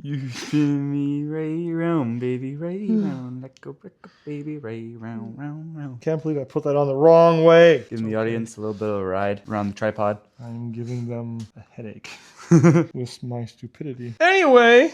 You spin me right round, baby, right round. Let go, baby, right round, round, round. Can't believe I put that on the wrong way. Giving the audience a little bit of a ride around the tripod. I'm giving them a headache with my stupidity. Anyway.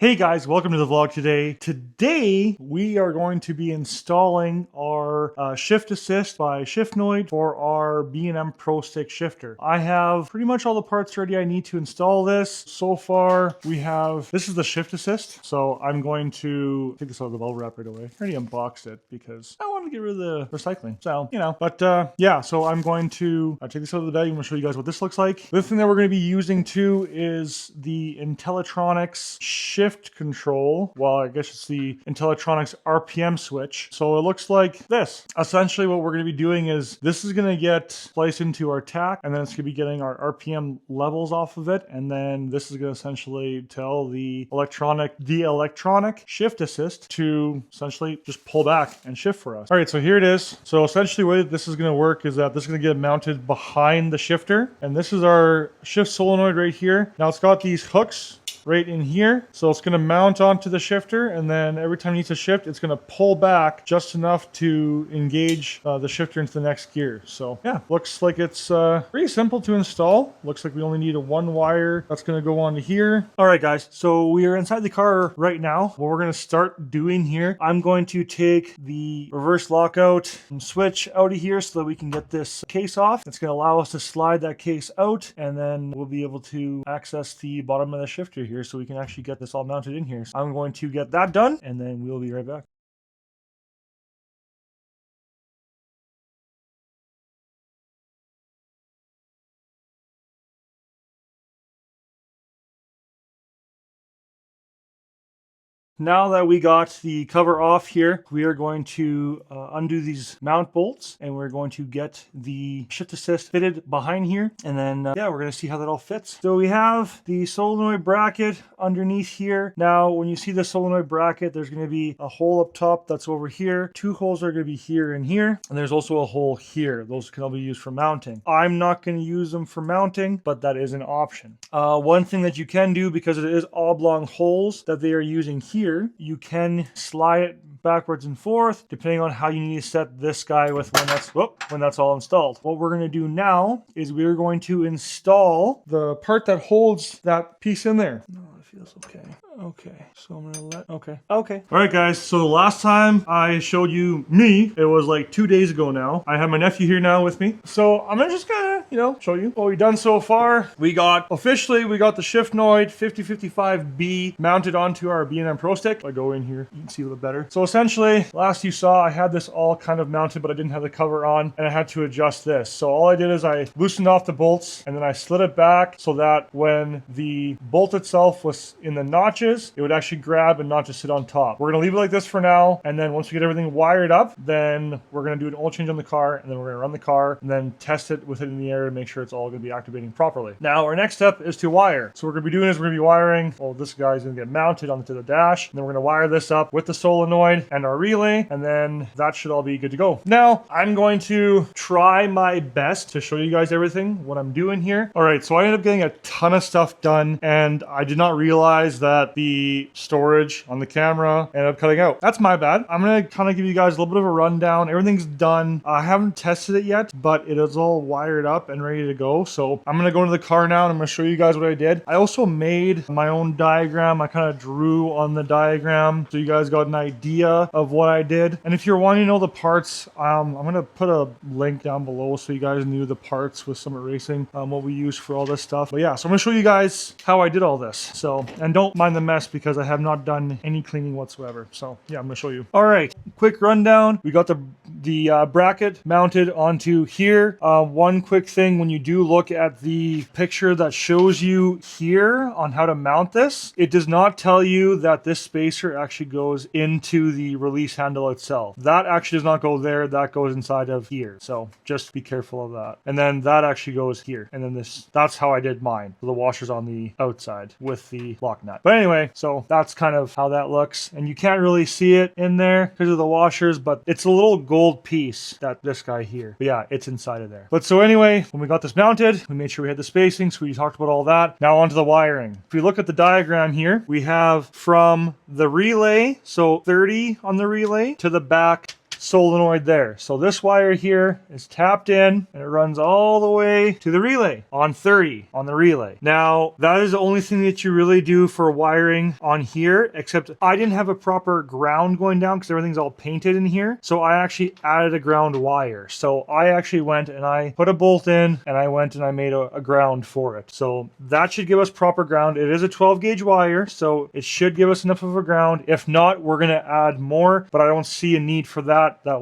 Hey guys, welcome to the vlog today. Today, we are going to be installing our shift assist by Shifnoid for our B&M Pro Stick shifter. I have pretty much all the parts ready I need to install this. So far, this is the shift assist. So I'm going to take this out of the bubble wrap right away. I already unboxed it because I want to get rid of the recycling. So, you know, but yeah, so I'm going to take this out of the bag. I'm going to show you guys what this looks like. The other thing that we're going to be using too is the Intellitronix shift control. Well, I guess it's the Intellitronix RPM switch. So it looks like this. Essentially what we're going to be doing is this is going to get spliced into our TAC, and then it's going to be getting our RPM levels off of it, and then this is going to essentially tell the electronic shift assist to essentially just pull back and shift for us. All right, so here it is. So essentially the way that this is going to work is that this is going to get mounted behind the shifter, and this is our shift solenoid right here. Now it's got these hooks right in here. So it's going to mount onto the shifter, and then every time it needs to shift, it's going to pull back just enough to engage the shifter into the next gear. So yeah, looks like it's pretty simple to install. Looks like we only need a one wire that's going to go onto here. All right, guys, so we are inside the car right now. What we're going to start doing here, I'm going to take the reverse lockout switch out of here so that we can get this case off. It's going to allow us to slide that case out, and then we'll be able to access the bottom of the shifter here, so we can actually get this all mounted in here. So I'm going to get that done, and then we'll be right back. Now that we got the cover off here, we are going to undo these mount bolts, and we're going to get the shift assist fitted behind here, and then yeah, we're going to see how that all fits. So we have the solenoid bracket underneath here. Now when you see the solenoid bracket, there's going to be a hole up top that's over here. Two holes are going to be here and here, and there's also a hole here. Those can all be used for mounting. I'm not going to use them for mounting, but that is an option. One thing that you can do, because it is oblong holes that they are using here, you can slide it backwards and forth depending on how you need to set this guy with when that's all installed. What we're going to do now is we're going to install the part that holds that piece in there. No, it feels okay. Okay, so I'm gonna okay. All right, guys, so the last time I showed you me, it was like 2 days ago now. I have my nephew here now with me. So I'm just gonna, show you what we've done so far. We got the Shifnoid 5055B mounted onto our B&M Pro Stick. If I go in here, you can see a little better. So essentially, last you saw, I had this all kind of mounted, but I didn't have the cover on, and I had to adjust this. So all I did is I loosened off the bolts, and then I slid it back so that when the bolt itself was in the notches, it would actually grab and not just sit on top. We're going to leave it like this for now, and then once we get everything wired up, then we're going to do an oil change on the car, and then we're going to run the car and then test it with it in the air and make sure it's all going to be activating properly. Now our next step is to wire. So what we're going to be doing is we're going to be wiring, well, this guy's going to get mounted onto the dash, and then we're going to wire this up with the solenoid and our relay, and then that should all be good to go. Now I'm going to try my best to show you guys everything, what I'm doing here. All right, so I ended up getting a ton of stuff done, and I did not realize that the storage on the camera ended up cutting out. That's my bad. I'm going to kind of give you guys a little bit of a rundown. Everything's done. I haven't tested it yet, but it is all wired up and ready to go. So I'm going to go into the car now, and I'm going to show you guys what I did. I also made my own diagram. I kind of drew on the diagram so you guys got an idea of what I did. And if you're wanting to know the parts, I'm going to put a link down below so you guys knew the parts with Summit Racing, what we use for all this stuff. But yeah, so I'm going to show you guys how I did all this. So, and don't mind the mess because I have not done any cleaning whatsoever. So yeah, I'm gonna show you. All right, quick rundown. We got the the bracket mounted onto here. One quick thing, when you do look at the picture that shows you here on how to mount this, it does not tell you that this spacer actually goes into the release handle itself. That actually does not go there. That goes inside of here. So just be careful of that. And then that actually goes here. And then that's how I did mine. The washer's on the outside with the lock nut. But anyway, so that's kind of how that looks. And you can't really see it in there because of the washers, but it's a little gold piece that this guy here. But yeah, it's inside of there. But so anyway, when we got this mounted, we made sure we had the spacing. So we talked about all that. Now onto the wiring. If we look at the diagram here, we have from the relay, so 30 on the relay, to the back solenoid there. So this wire here is tapped in and it runs all the way to the relay on 30 on the relay. Now that is the only thing that you really do for wiring on here, except I didn't have a proper ground going down because everything's all painted in here. So I actually added a ground wire. So I actually went and I put a bolt in and I went and I made a ground for it. So that should give us proper ground. It is a 12 gauge wire, so it should give us enough of a ground. If not, we're going to add more, but I don't see a need for that. That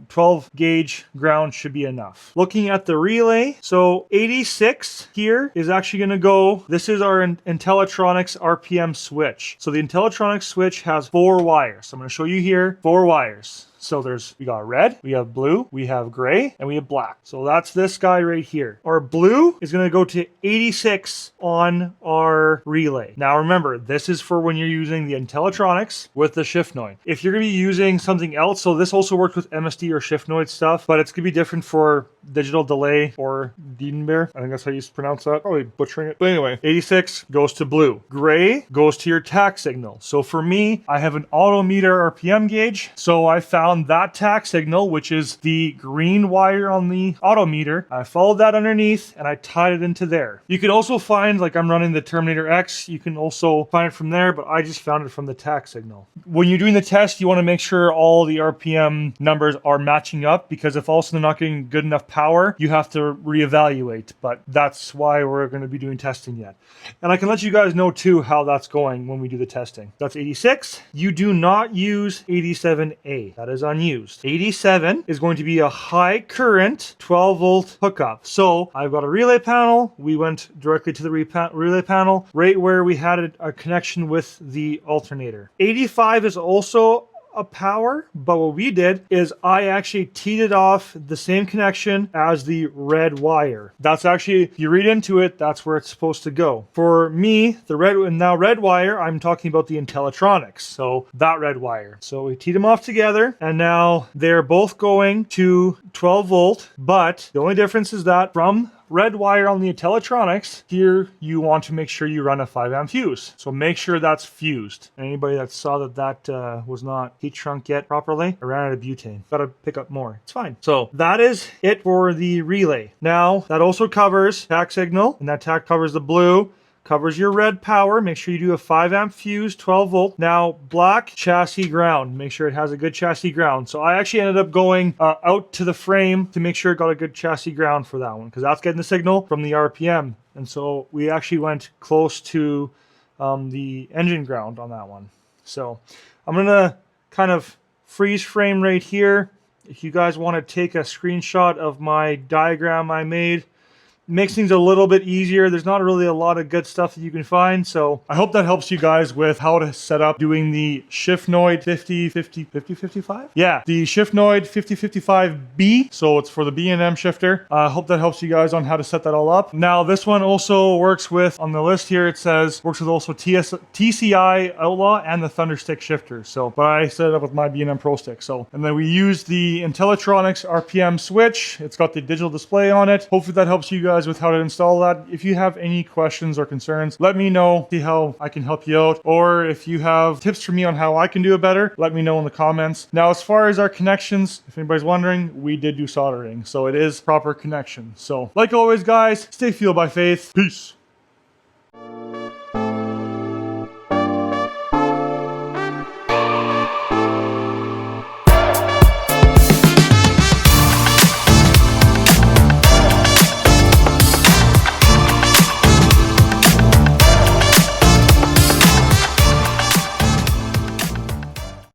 12 gauge ground should be enough. Looking at the relay, so 86 here is actually going to go, this is our Intellitronix RPM switch. So the Intellitronix switch has 4 wires. So I'm going to show you here 4 wires. So we got red, we have blue, we have gray, and we have black. So that's this guy right here. Our blue is going to go to 86 on our relay. Now remember, this is for when you're using the Intellitronix with the Shifnoid. If you're going to be using something else, so this also works with MSD or Shifnoid stuff, but it's going to be different for digital delay or Nver. I think that's how you pronounce that. Probably butchering it. But anyway, 86 goes to blue. Gray goes to your tack signal. So for me, I have an autometer RPM gauge. So I found that tack signal, which is the green wire on the autometer. I followed that underneath and I tied it into there. You can also find, like I'm running the Terminator X, you can also find it from there, but I just found it from the tack signal. When you're doing the test, you want to make sure all the RPM numbers are matching up, because if also they're not getting good enough power, you have to reevaluate. But that's why we're going to be doing testing yet. And I can let you guys know too how that's going when we do the testing. That's 86. You do not use 87A. That is unused. 87 is going to be a high current 12 volt hookup. So I've got a relay panel. We went directly to the relay panel right where we had a connection with the alternator. 85 is also a power, but what we did is I actually teed it off the same connection as the red wire. That's actually, if you read into it, that's where it's supposed to go. For me, the red wire, I'm talking about the Intellitronix, so that red wire. So we teed them off together, and now they're both going to 12 volt, but the only difference is that from red wire on the Intellitronix, here you want to make sure you run a 5 amp fuse. So make sure that's fused. And anybody that saw that was not heat shrunk yet properly, I ran out of butane. Gotta pick up more. It's fine. So that is it for the relay. Now that also covers tack signal, and that tack covers the blue, covers your red power. Make sure you do a 5 amp fuse, 12 volt. Now black chassis ground. Make sure it has a good chassis ground. So I actually ended up going out to the frame to make sure it got a good chassis ground for that one, because that's getting the signal from the RPM. And so we actually went close to the engine ground on that one. So I'm gonna kind of freeze frame right here. If you guys want to take a screenshot of my diagram I made, makes things a little bit easier. There's not really a lot of good stuff that you can find. So I hope that helps you guys with how to set up doing the Shifnoid 5055? Yeah, the Shifnoid 5055B. So it's for the B&M shifter. I hope that helps you guys on how to set that all up. Now this one also works with, on the list here it says, works with also TCI Outlaw and the Thunderstick shifter. So, but I set it up with my B&M Pro Stick. So, and then we use the Intellitronix RPM switch. It's got the digital display on it. Hopefully that helps you guys with how to install that. If you have any questions or concerns, let me know, see how I can help you out. Or if you have tips for me on how I can do it better, let me know in the comments. Now, as far as our connections, if anybody's wondering, we did do soldering, so it is proper connection. So like always guys, stay fueled by faith. Peace.